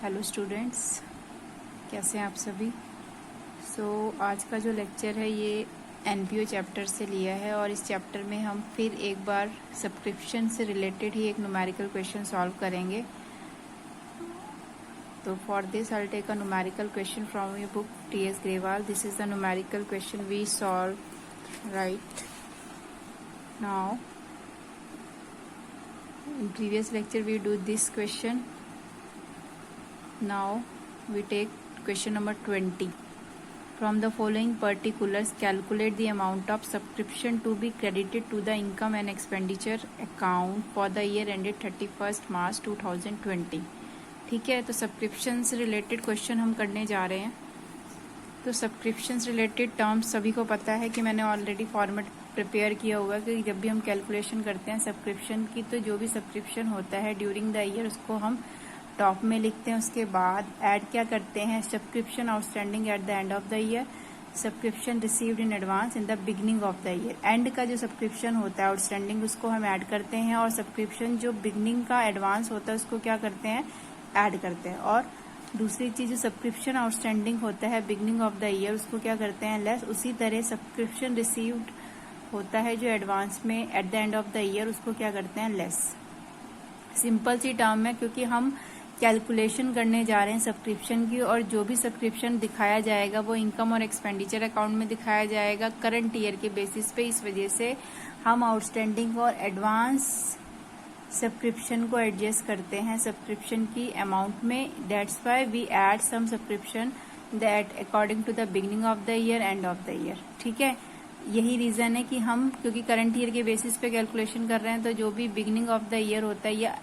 Hello students, कैसे हैं आप सभी। आज का जो लेक्चर है ये एनपीओ चैप्टर से लिया है और इस चैप्टर में हम फिर एक बार सब्सक्रिप्शन से रिलेटेड ही एक न्यूमेरिकल क्वेश्चन सॉल्व करेंगे। तो for this I will take a numerical question from your book T S. Grewal. This is the numerical question we solve right now. In previous lecture we do this question. Now we take question number 20. From the following particulars, calculate the amount of subscription to be credited to the income and expenditure account for the year ended 31st March 2020. ठीक है, तो subscription से related question हम करने जा रहे हैं। तो सब्सक्रिप्शन रिलेटेड टर्म्स सभी को पता है कि मैंने ऑलरेडी फॉर्मेट प्रिपेयर किया होगा कि जब भी हम कैलकुलेशन करते हैं सब्सक्रिप्शन की, तो जो भी सब्सक्रिप्शन होता है ड्यूरिंग द ईयर उसको हम टॉप में लिखते हैं। उसके बाद ऐड क्या करते हैं, subscription outstanding at the end of the year, subscription received in advance in the beginning of the year. And का जो सब्सक्रिप्शन होता है आउटस्टैंडिंग उसको हम ऐड करते हैं, और सब्सक्रिप्शन जो बिगनिंग का एडवांस होता है उसको क्या करते हैं, ऐड करते हैं। और दूसरी चीज जो सब्सक्रिप्शन आउटस्टैंडिंग होता है बिगनिंग ऑफ द ईयर उसको क्या करते हैं, लेस। उसी तरह सब्सक्रिप्शन रिसीव्ड होता है जो एडवांस में at the end of the year उसको क्या करते हैं, लेस। सिंपल सी टर्म है क्योंकि हम कैलकुलेशन करने जा रहे हैं सब्सक्रिप्शन की, और जो भी सब्सक्रिप्शन दिखाया जाएगा वो इनकम और एक्सपेंडिचर अकाउंट में दिखाया जाएगा करंट ईयर के बेसिस पे। इस वजह से हम आउटस्टैंडिंग और एडवांस सब्सक्रिप्शन को एडजस्ट करते हैं सब्सक्रिप्शन की अमाउंट में। That's why we add some subscription that according to the beginning of the year end of the year. ठीक है, यही रीजन है कि हम क्योंकि करंट ईयर के बेसिस पे कैलकुलेशन कर रहे हैं, तो जो भी बिगनिंग ऑफ द ईयर होता है या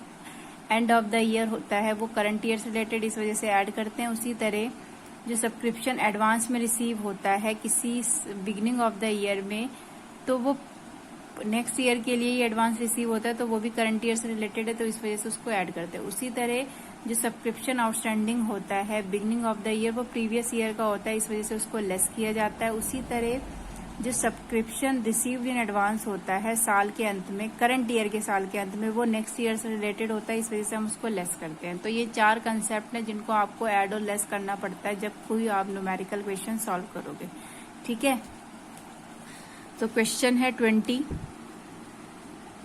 एंड ऑफ द ईयर होता है वो करंट ईयर से रिलेटेड, इस वजह से ऐड करते हैं। उसी तरह जो सब्सक्रिप्शन एडवांस में रिसीव होता है किसी बिगनिंग ऑफ द ईयर में, तो वो नेक्स्ट ईयर के लिए ही एडवांस रिसीव होता है, तो वो भी करंट ईयर से रिलेटेड है, तो इस वजह से उसको ऐड करते हैं। उसी तरह जो सब्सक्रिप्शन आउटस्टैंडिंग होता है बिगनिंग ऑफ द ईयर वो प्रीवियस ईयर का होता है, इस वजह से उसको लेस किया जाता है। उसी तरह जो सब्सक्रिप्शन रिसीव्ड इन एडवांस होता है साल के अंत में, करंट ईयर के साल के अंत में, वो नेक्स्ट ईयर से रिलेटेड होता है, इस वजह से हम उसको लेस करते हैं। तो ये चार कंसेप्ट हैं जिनको आपको ऐड और लेस करना पड़ता है जब कोई आप न्यूमेरिकल क्वेश्चन सॉल्व करोगे। ठीक है, तो क्वेश्चन है 20।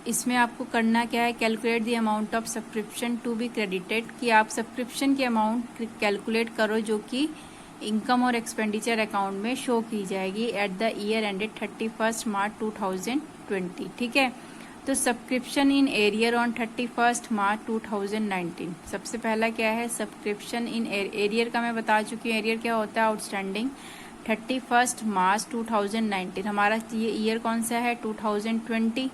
इसमें आपको करना क्या है, calculate the amount of subscription to be credited, कि आप सब्सक्रिप्शन की अमाउंट कैलकुलेट करो जो कि इनकम और एक्सपेंडिचर अकाउंट में शो की जाएगी at the year ended 31st मार्च 2020। ठीक है, तो subscription in arrear on 31st मार्च 2019। सबसे पहला क्या है, सब्सक्रिप्शन इन एरियर का मैं बता चुकी हूँ। एरियर क्या होता है, आउटस्टैंडिंग 31st मार्च 2019। हमारा ये ईयर कौन सा है, 2020।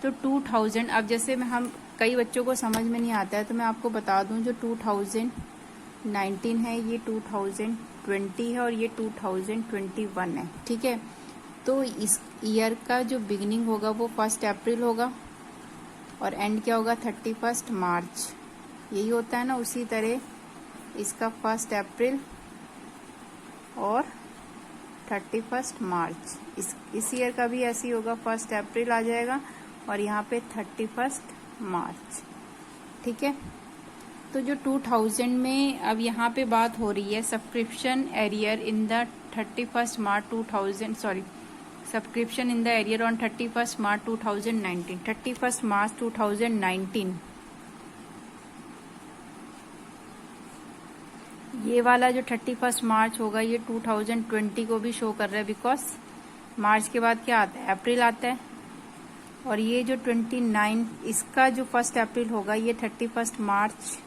तो 2000, अब जैसे हम कई बच्चों को समझ में नहीं आता है तो मैं आपको बता दूं, जो 2019 है ये 2020 है और ये 2021 है। ठीक है, तो इस ईयर का जो बिगिनिंग होगा वो 1 अप्रैल होगा और एंड क्या होगा, 31 मार्च। यही होता है ना। उसी तरह इसका 1 अप्रैल और 31 मार्च। इस ईयर का भी ऐसे ही होगा, 1 अप्रैल आ जाएगा और यहाँ पे 31 मार्च। ठीक है, तो जो 2000 में अब यहाँ पे बात हो रही है subscription arrear in the 31 March 2000, sorry, subscription in the arrear on 31 मार्च 2019। 31 मार्च 2019 ये वाला जो 31 मार्च होगा ये 2020 को भी शो कर रहा है, बिकॉज मार्च के बाद क्या आता है, अप्रैल आता है। और ये जो 29 इसका जो 1 अप्रैल होगा ये 31 मार्च।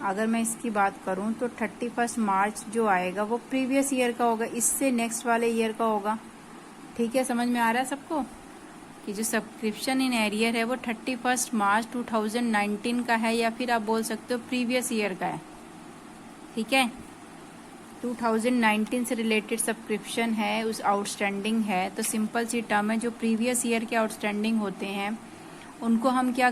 अगर मैं इसकी बात करूं तो 31 मार्च जो आएगा वो प्रीवियस ईयर का होगा, इससे नेक्स्ट वाले ईयर का होगा। ठीक है, समझ में आ रहा है सबको कि जो सब्सक्रिप्शन इन एरियर है वो 31 मार्च 2019 का है, या फिर आप बोल सकते हो प्रीवियस ईयर का है। ठीक है, 2019 से रिलेटेड सब्सक्रिप्शन है, उस आउटस्टैंडिंग है, तो सिंपल सी टर्म है, जो प्रीवियस ईयर के आउटस्टैंडिंग होते हैं उनको हम क्या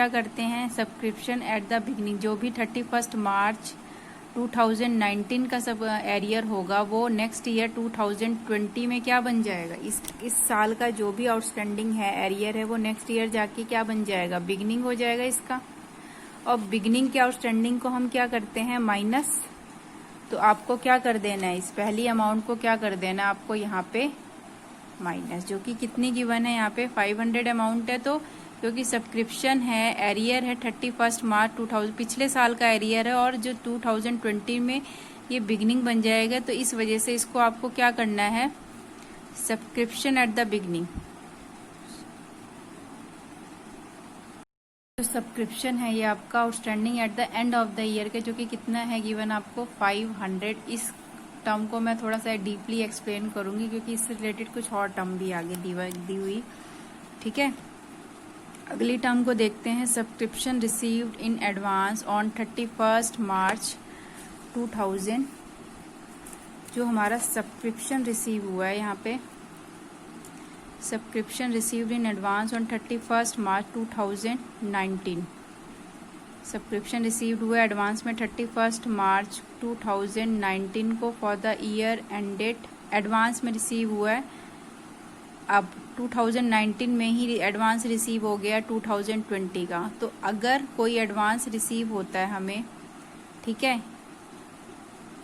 करते हैं, सब्सक्रिप्शन एट द बिगनिंग, जो भी 31 मार्च 2019 का सब एरियर होगा वो नेक्स्ट ईयर 2020 में क्या बन जाएगा, इस साल का जो भी आउटस्टैंडिंग है एरियर है वो नेक्स्ट ईयर जाके क्या बन जाएगा, बिगनिंग हो जाएगा इसका। और बिगनिंग के आउटस्टैंडिंग को हम क्या करते हैं, माइनस। तो आपको क्या कर देना है, इस पहली अमाउंट को क्या कर देना है आपको यहाँ पे माइनस, जो कि कितनी गिवन है यहाँ पे 500 अमाउंट है। तो क्योंकि सब्सक्रिप्शन है, एरियर है 31 मार्च 2000, पिछले साल का एरियर है और जो 2020 में ये बिगनिंग बन जाएगा, तो इस वजह से इसको आपको क्या करना है, सब्सक्रिप्शन एट द बिगनिंग। जो सब्सक्रिप्शन है ये आपका outstanding at the end of the year के, जो कि कितना है गिवन आपको 500। इस टर्म को मैं थोड़ा सा डीपली एक्सप्लेन करूंगी क्योंकि इससे रिलेटेड कुछ और टर्म भी आगे दी हुई, ठीक है। अगली टर्म को देखते हैं, subscription received in advance on 31 मार्च 2000। जो हमारा सब्सक्रिप्शन रिसीव हुआ है यहाँ पे, subscription received in advance on 31 March 2019। Subscription received हुआ एडवांस में 31 मार्च 2019 को for the year ended. Advance में रिसीव हुआ है, अब 2019 में ही एडवांस रिसीव हो गया 2020 का। तो अगर कोई एडवांस रिसीव होता है हमें, ठीक है,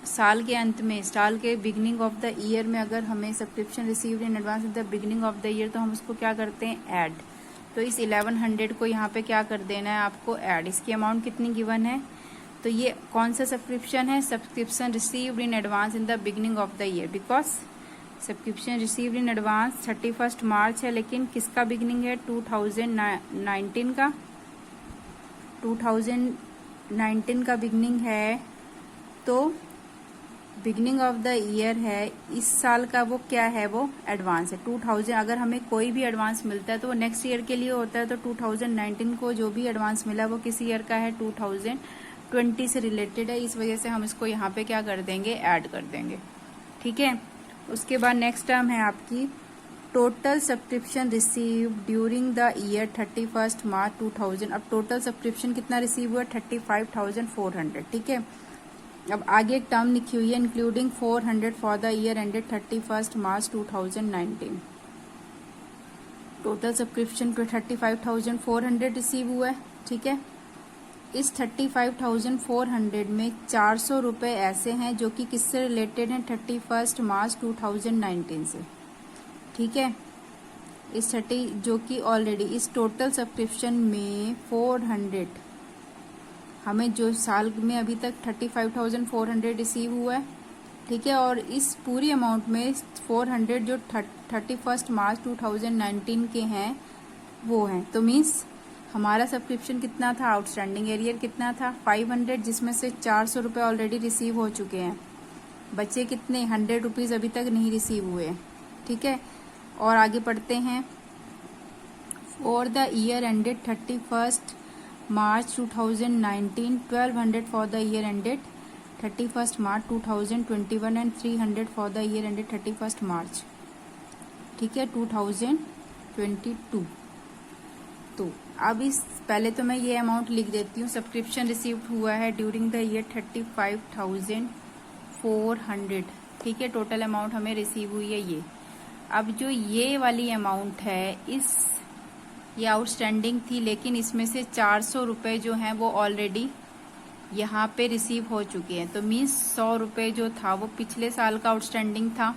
साल के अंत में, साल के बिगनिंग ऑफ द ईयर में अगर हमें subscription received in advance in the beginning of the year, तो हम उसको क्या करते हैं, ऐड। तो इस 1100 को यहाँ पे क्या कर देना है आपको, ऐड। इसकी अमाउंट कितनी गिवन है, तो ये कौन सा सब्सक्रिप्शन है, subscription received in advance in the beginning of the year. Because subscription received in advance 31 मार्च है, लेकिन किसका बिगनिंग है, 2019 का। 2019 का बिगनिंग है, तो बिगनिंग ऑफ द ईयर है इस साल का, वो क्या है, वो एडवांस है 2000। अगर हमें कोई भी एडवांस मिलता है तो वो नेक्स्ट ईयर के लिए होता है। तो 2019 को जो भी एडवांस मिला वो किस ईयर का है, 2020 से रिलेटेड है। इस वजह से हम इसको यहाँ पे क्या कर देंगे, ऐड कर देंगे, ठीक है। उसके बाद नेक्स्ट टर्म है आपकी total subscription receive during the year 31 मार्च 2000। अब टोटल सब्सक्रिप्शन कितना रिसीव हुआ, 35,400, ठीक है। अब आगे एक टर्म लिखी हुई है, including 400 for the year ended 31 March 2019। Total subscription 35,400 receive हुआ है, ठीक है। इस 35,400 में 400 रुपये ऐसे हैं जो कि किससे रिलेटेड हैं, 31 मार्च 2019 से, ठीक है। इस 30 जो कि ऑलरेडी इस टोटल सब्सक्रिप्शन में 400 हमें जो साल में अभी तक 35,400 रिसीव हुआ है, ठीक है। और इस पूरी अमाउंट में 400 जो 31 मार्च 2019 के हैं वो हैं। तो मीन्स हमारा सब्सक्रिप्शन कितना था, आउटस्टैंडिंग एरियर कितना था, 500, जिसमें से 400 रुपये ऑलरेडी रिसीव हो चुके हैं। बचे कितने, 100 रुपीज़ अभी तक नहीं रिसीव हुए, ठीक है। और आगे पढ़ते हैं, for the year ended 31 March 2019, 1200 for the year ended 31 March 2021 and 300 for the year ended 31 मार्च, ठीक है, 2022। तो अब इस पहले तो मैं ये अमाउंट लिख देती हूँ, सब्सक्रिप्शन रिसीव हुआ है ड्यूरिंग द ईयर 35,400, ठीक है। टोटल अमाउंट हमें रिसीव हुई है ये। अब जो ये वाली अमाउंट है, ये आउटस्टैंडिंग थी, लेकिन इसमें से 400 रुपये जो हैं वो ऑलरेडी यहाँ पे रिसीव हो चुके हैं। तो मीन्स 100 रुपये जो था वो पिछले साल का आउटस्टैंडिंग था,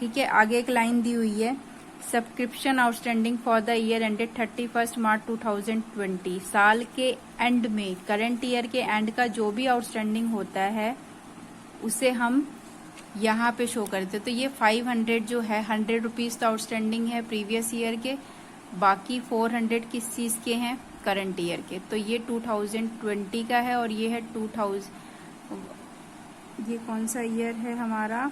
ठीक है। आगे एक लाइन दी हुई है, subscription outstanding for the year ended 31 मार्च 2020। साल के एंड में, करंट ईयर के एंड का जो भी आउटस्टैंडिंग होता है उसे हम यहाँ पे शो करते। तो ये 500 जो है, 100 रुपीज़ तो आउटस्टैंडिंग है प्रीवियस ईयर के, बाकी 400 किस चीज़ के हैं, करंट ईयर के। तो ये 2020 का है और ये है 2000, ये कौन सा ईयर है हमारा,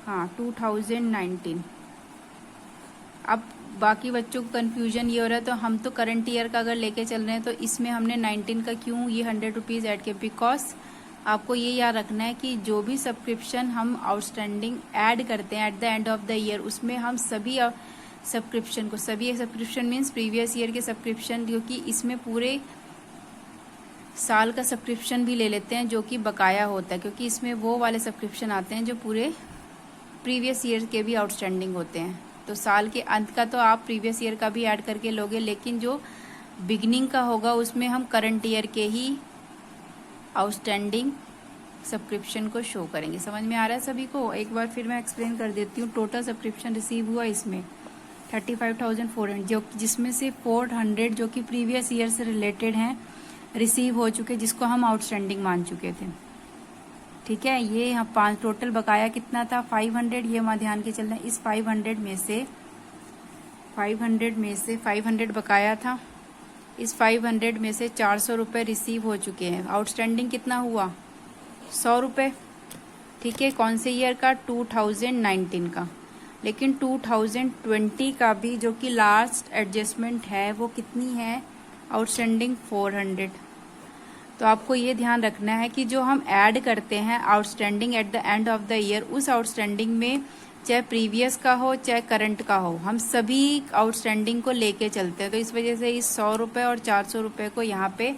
हाँ 2019। अब बाकी बच्चों को कंफ्यूजन ये हो रहा है, तो हम तो करंट ईयर का अगर लेके चल रहे हैं तो इसमें हमने 19 का क्यों ये 100 रुपीज़ ऐड किया, बिकॉज आपको ये याद रखना है कि जो भी सब्सक्रिप्शन हम आउटस्टैंडिंग ऐड करते हैं at the end of the year, उसमें हम सभी सब्सक्रिप्शन को, सभी सब्सक्रिप्शन मीन्स प्रीवियस ईयर के सब्सक्रिप्शन, क्योंकि इसमें पूरे साल का सब्सक्रिप्शन भी ले लेते हैं जो कि बकाया होता है, क्योंकि इसमें वो वाले सब्सक्रिप्शन आते हैं जो पूरे प्रीवियस ईयर के भी आउटस्टैंडिंग होते हैं। तो साल के अंत का तो आप प्रीवियस ईयर का भी ऐड करके लोगे, लेकिन जो बिगनिंग का होगा उसमें हम करंट ईयर के ही आउटस्टैंडिंग सब्सक्रिप्शन को शो करेंगे। समझ में आ रहा है सभी को? एक बार फिर मैं एक्सप्लेन कर देती हूँ। टोटल सब्सक्रिप्शन रिसीव हुआ इसमें 35,400, जो जिसमें से 400 जो कि प्रीवियस ईयर से रिलेटेड हैं रिसीव हो चुके, जिसको हम आउटस्टैंडिंग मान चुके थे। ठीक है, ये यहाँ 5 टोटल बकाया कितना था 500, ये हमारे ध्यान के चल रहे हैं। इस 500 में से 500 बकाया था, इस 500 में से 400 रुपये रिसीव हो चुके हैं। आउटस्टैंडिंग कितना हुआ 100 रुपये। ठीक है, कौन से ईयर का 2019 का। लेकिन 2020 का भी जो कि लास्ट एडजस्टमेंट है वो कितनी है आउटस्टैंडिंग 400। तो आपको ये ध्यान रखना है कि जो हम ऐड करते हैं outstanding at the end of the year, उस आउटस्टैंडिंग में चाहे प्रीवियस का हो चाहे करंट का हो, हम सभी आउटस्टैंडिंग को लेके चलते हैं। तो इस वजह से इस 100 रुपये और 400 रुपये को यहाँ पे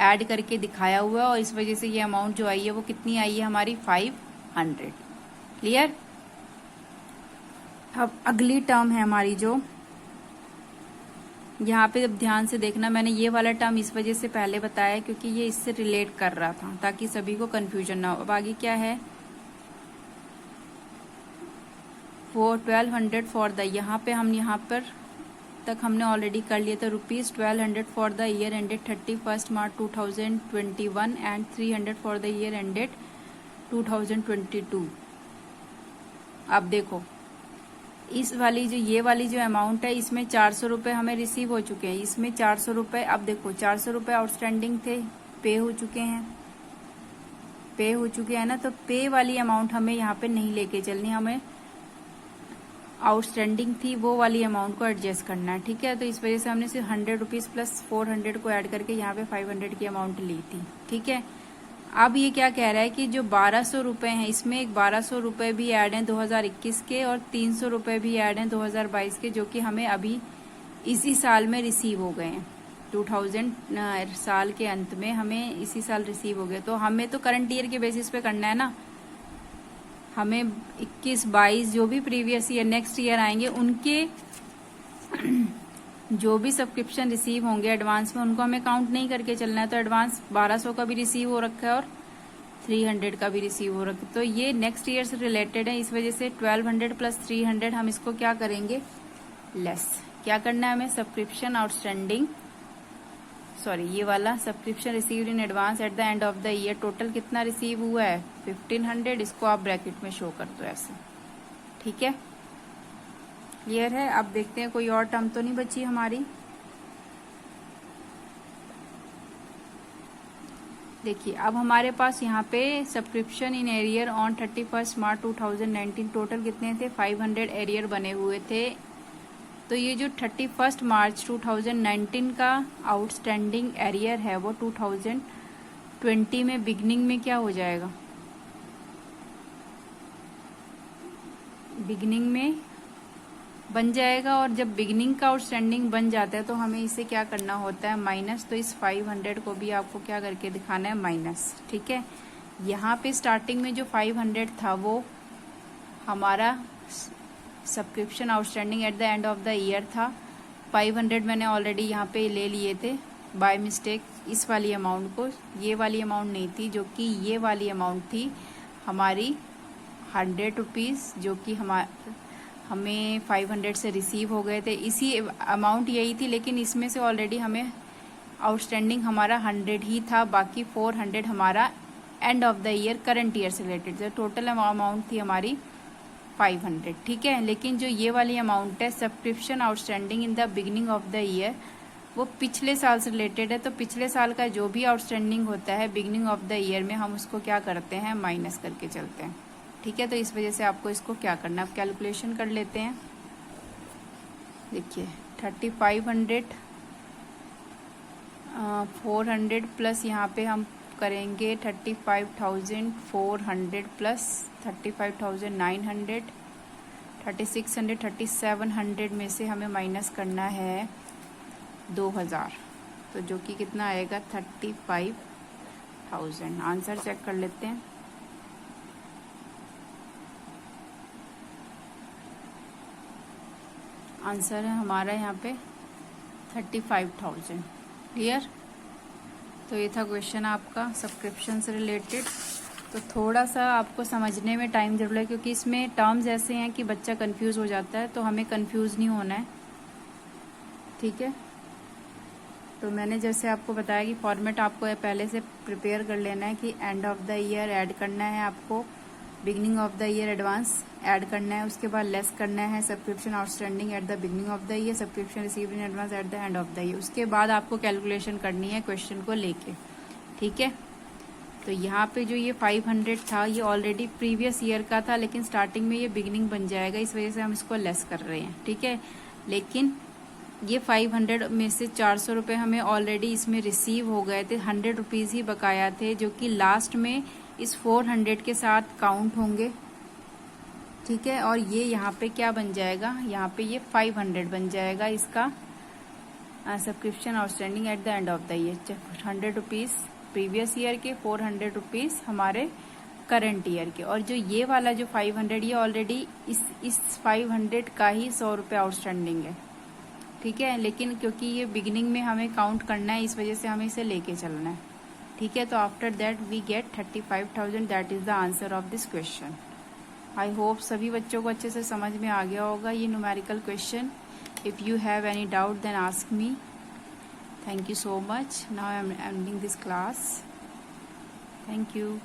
ऐड करके दिखाया हुआ है, और इस वजह से ये अमाउंट जो आई है वो कितनी आई है हमारी 500। क्लियर? अब अगली टर्म है हमारी, जो यहाँ पे अब ध्यान से देखना, मैंने ये वाला टर्म इस वजह से पहले बताया क्योंकि ये इससे रिलेट कर रहा था ताकि सभी को कंफ्यूजन ना हो। अब आगे क्या है, वो 1200 फॉर द, यहाँ पे हम यहाँ पर तक हमने ऑलरेडी कर लिया था। ₹1200 for the year ended 31 March 2021 and 300 for the year ended 2022। अब देखो इस वाली जो ये वाली जो अमाउंट है इसमें 400 रुपये हमें रिसीव हो चुके हैं। इसमें 400 रुपये, अब देखो 400 रुपये आउटस्टैंडिंग थे, पे हो चुके हैं ना। तो पे वाली अमाउंट हमें यहाँ पे नहीं लेके चलनी, हमें आउटस्टैंडिंग थी वो वाली अमाउंट को एडजस्ट करना है। ठीक है, तो इस वजह से हमने सिर्फ 100 रुपीज प्लस 400 को ऐड करके यहाँ पे 500 की अमाउंट ली थी। ठीक है, अब ये क्या कह रहा है कि जो 1200 रुपये हैं इसमें एक 1200 रुपये भी ऐड हैं 2021 के, और 300 रुपये भी ऐड हैं 2022 के, जो कि हमें अभी इसी साल में रिसीव हो गए हैं। 2000 साल के अंत में हमें इसी साल रिसीव हो गए। तो हमें तो करंट ईयर के बेसिस पे करना है ना, हमें 21-22 जो भी प्रीवियस ईयर नेक्स्ट ईयर आएंगे उनके जो भी सब्सक्रिप्शन रिसीव होंगे एडवांस में उनको हमें काउंट नहीं करके चलना है। तो एडवांस 1200 का भी रिसीव हो रखा है और 300 का भी रिसीव हो रखा है, तो ये नेक्स्ट ईयर से रिलेटेड है। इस वजह से 1200 प्लस 300 हम इसको क्या करेंगे लेस। क्या करना है हमें, सब्सक्रिप्शन आउटस्टैंडिंग, सॉरी ये वाला subscription received in advance at the end of the year, total कितना रिसीव हुआ है 1500, इसको आप ब्रैकेट में शो कर दो ऐसे। ठीक है, क्लियर है? अब देखते हैं कोई और टर्म तो नहीं बची हमारी। देखिए अब हमारे पास यहाँ पे subscription in arrear on 31 March 2019 total कितने थे 500 एरियर बने हुए थे। तो ये जो 31 मार्च 2019 का आउटस्टैंडिंग एरियर है वो 2020 में बिगनिंग में क्या हो जाएगा, बिगनिंग में बन जाएगा। और जब बिगनिंग का आउटस्टैंडिंग बन जाता है तो हमें इसे क्या करना होता है माइनस। तो इस 500 को भी आपको क्या करके दिखाना है माइनस। ठीक है, यहाँ पे स्टार्टिंग में जो 500 था वो हमारा subscription outstanding at the end of the year था। 500 मैंने ऑलरेडी यहाँ पे ले लिए थे बाय मिस्टेक, इस वाली अमाउंट को, ये वाली अमाउंट नहीं थी, जो कि ये वाली अमाउंट थी हमारी 100 रुपीज़, जो कि हमें 500 से रिसीव हो गए थे। इसी अमाउंट यही थी, लेकिन इसमें से ऑलरेडी हमें आउटस्टैंडिंग हमारा 100 ही था, बाकी 400 हमारा and of the year current year से रिलेटेड। टोटल अमाउंट थी हमारी 500। ठीक है, लेकिन जो ये वाली अमाउंट है subscription outstanding in the beginning of the year, वो पिछले साल से रिलेटेड है। तो पिछले साल का जो भी आउटस्टैंडिंग होता है बिगिनिंग ऑफ द ईयर में हम उसको क्या करते हैं माइनस करके चलते हैं। ठीक है, तो इस वजह से आपको इसको क्या करना है, आप कैलकुलेशन कर लेते हैं। देखिए 3500 400 प्लस यहाँ पे हम करेंगे 35,400 प्लस 35,900 3600 3700 में से हमें माइनस करना है 2000। तो जो कि कितना आएगा 35,000। आंसर चेक कर लेते हैं। आंसर है हमारा यहाँ पे 35,000। क्लियर। तो ये था क्वेश्चन आपका सब्सक्रिप्शन से रिलेटेड। तो थोड़ा सा आपको समझने में टाइम जरूर है, क्योंकि इसमें टर्म्स ऐसे हैं कि बच्चा कंफ्यूज हो जाता है, तो हमें कंफ्यूज नहीं होना है। ठीक है। तो मैंने जैसे आपको बताया कि फॉर्मेट आपको पहले से प्रिपेयर कर लेना है कि and of the year add करना है आपको, beginning of the year advance add करना है, उसके बाद लेस करना है subscription outstanding at the beginning of the year, subscription received in advance at the end of the year. उसके बाद आपको कैलकुलेशन करनी है क्वेश्चन को लेके। ठीक है। तो यहाँ पे जो ये 500 था ये ऑलरेडी प्रीवियस ईयर का था, लेकिन स्टार्टिंग में ये बिगनिंग बन जाएगा, इस वजह से हम इसको लेस कर रहे हैं। ठीक है। लेकिन ये 500 में से 400 रुपये हमें ऑलरेडी इसमें रिसीव हो गए थे, 100 रुपीज़ ही बकाया थे, जो कि लास्ट में इस 400 के साथ काउंट होंगे। ठीक है। और ये यहाँ पे क्या बन जाएगा, यहाँ पे ये 500 बन जाएगा इसका subscription outstanding at the end of the year. 100 rupees previous year के, 400 रुपीज़ हमारे करंट ईयर के। और जो ये वाला जो 500 ये ऑलरेडी इस 500 का ही 100 रुपये आउटस्टैंडिंग है। ठीक है। लेकिन क्योंकि ये बिगिनिंग में हमें काउंट करना है, इस वजह से हमें इसे लेके चलना है। ठीक है। तो after that we get 35,000। That is the answer of this question. I hope सभी बच्चों को अच्छे से समझ में आ गया होगा ये numerical question. If you have any doubt then ask me. Thank you so much. Now I am ending this class. Thank you.